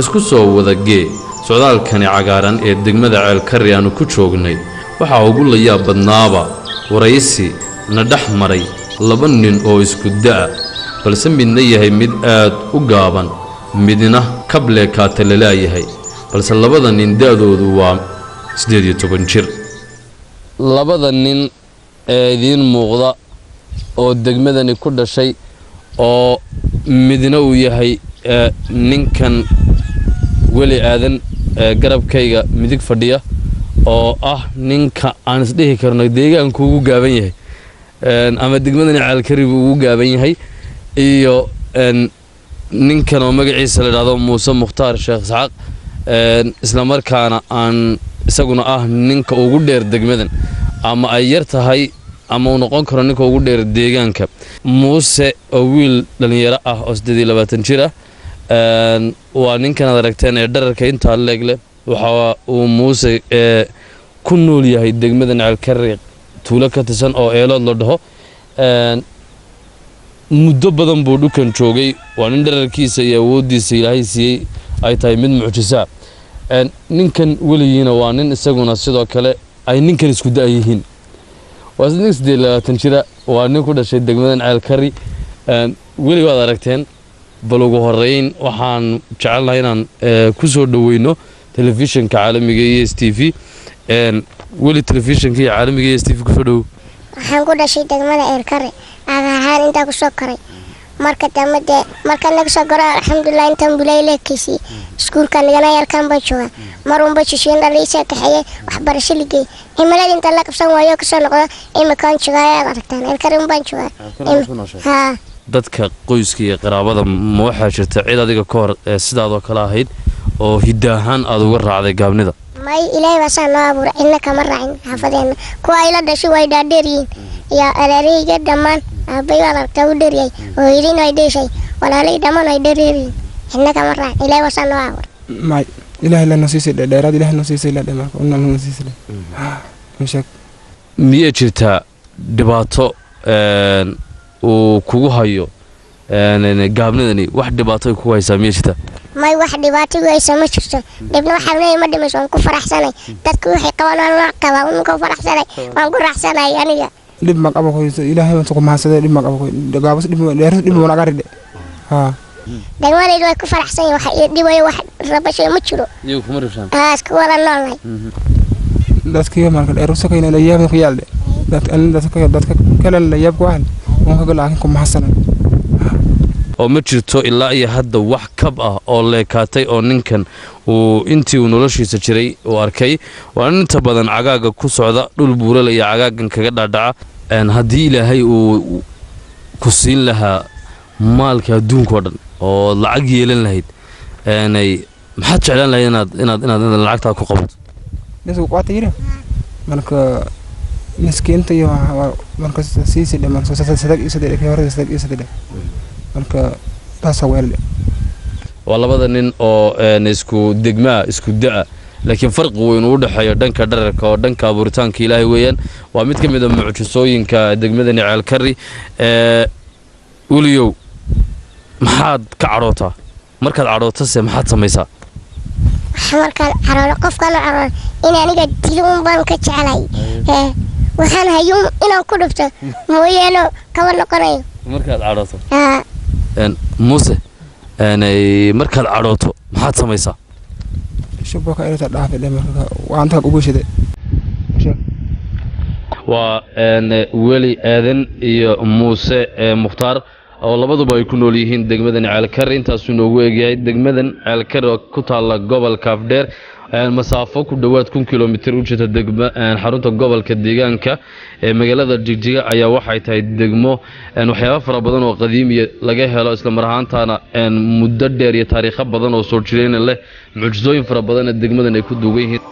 isku soo wada gee socdaalkani cagaaran ee degmada ceelkarri aanu ku joognay waxa ugu la yaab badnaaba waraysi na dhex maray laba nin oo isku da'a balse midna yahay mid aad u gaaban midna kable kaatelelaayahay balse labada nin da'doodu waa 18 jir labada nin ee idin muuqda oo degmadani ku dhashay oo midna uu yahay ninkan weli aadan garabkayga midig fadhiya oo ah ninka aan isdhihi karno deegaanku ugu gaaban yahay ama degmadani ceelkarri ugu gaaban yahay iyo ninkan oo magaciisa la yiraahdo Muuse Mukhtaar Sheekh Isxaaq isla markaana aan isaguna ah ninka ugu dheer degmadan ama ay yar tahay ama uu noqon karo ninka ugu dheer deegaanka Muuse oo wiil dhalinyaro ah oo 28 jir ah waa ninkan aad aragteen ee dhararka inta leegle waxa uu Muuse ku nool yahay degmadan ceelkarri tuulo ka tirsan oo eelood la dhaho muddo badan buu dhukan joogay waa nin dhararkiisa iyo awoodiisa Ilaahay siiyay ay tahay mid mucjiso ninkan weligiina waa nin isaguna sidoo kale ay ninkan isku da'yihiin waa 28 jir waa nin ku dhashay degmadan ceelkarri weli waad aragteen bal ugu horeyn waxaan jecelnahay inaan ku soo dhaweyno telefishinka caalamiga ee STV weli telefishinka caalamiga ee STV ku soo dhaw waxaan ku dhashay degmada ceelkarri ahaan inta ku soo koray marka dambe marka laga soo garo alxamdulillah inta bulayleekisi iskuulka nagana yarkan baa jooga marun baa shishin dhaliisa kaxay wax barasho ligay himilada inta la qabsan waayo ka soo noqdo imakaan joogaa aragtaan ceelkarri baan joogaa ha dadka qoyska iyo qaraabada ma waxa jirta cid adiga ka hor sidaadoo kala ahayd oo hidaahan aad uga raacday gaabnida may ilaahay waa saan loo abuuray inna kama raacin xafadeena kuwa ila dhashay way dhaadheeriin ya alaariga dhamaan abay wala taw dheeriyay oo idin ay dhashay walaalay dhamaan ay dheeriin inna kama raacin ilaahay waa saan loo abuuray may ilaahay la nasiisay dheeraad ilaahay nasiisay la dhamaan oo nasiisay mashak miya jirta dhibaato oo kugu hayo gaabnidani wax dhibaato ay ku haysaa miya jirta may wax dhibaato ay sama jirto dibna waxa leeyahay ma dhimayso ku faraxsanay dadku waxay qabanaan wax qaba oo ku faraxsanay waan ku raaxsanay aniga dib ma qabo qoyso ilaahay waan ku mahadsaday dib ma qabo gaabas dib ma naga ridde ha dagwalay way ku faraxsan wax dhibay wax rabashay ma jiro iyo kuma rabshan isku wala noolay dadkii marka dheerusa kayna la yaab ku yaalde dadka kale la yaab ku aan waan ka laakin ku mahadsanay oo ma jirto ilaa iyo hadda wax kab ah oo leekaatay oo ninkan uu intii uu noloshiisa jiray uu arkay waa inta badan cagaaga ku socda dhul buural iyo cagaagan kaga dhaadhaca haddii ilaahay uu ku siin lahaa maalka adduunka oo dhan oo lacag yeelan lahayd maxaad jeclaan lahayd inaad lacagtaa ku qabato dadku qaata yiri marka miskiinta iyo marka siisi dhamaan soo sadag iyo marka taasoo weelay waa labada nin oo isku degmaa isku da'a laakiin farqi weyn u dhaxeeyo dhanka dhararka oo dhanka abuuritaanka Ilaahay weeyaan waa mid ka mid ah mucjisooyinka degmadani ceelkarri waliyow maxaad ka cadhootaa markaad cadhootase maxaad samaysaa markaan cadhoono qofkan cadhoono in aniga dilun baan ka jeclay waxaan hayo inaan ku dhufto mooyeeno kaba noqonayo markaad cadhooto Muuse markaad cadhooto maxaad samaysaa shubka inta dhaafay marka waan taag ugu shiday waa weli aadan iyo Muuse Mukhtaar oo labaduba ay ku nool yihiin degmadan ceelkarri intaas uu noogu eegyahay degmadan ceelkarri oo ku taala gobolka dheer masaafo ku dhawaad 1 kilomitir u jirta degma xarunta gobolka deegaanka ee magaalada Jigjiga ayaa waxay tahay degmo waxyaabo fara badan oo qadiimi laga helo isla marhaantana muddo dheer iyo taariikh badan oo soo jireen leh mucjisooyin fara badan ee degmadan ay ku duugan yihiin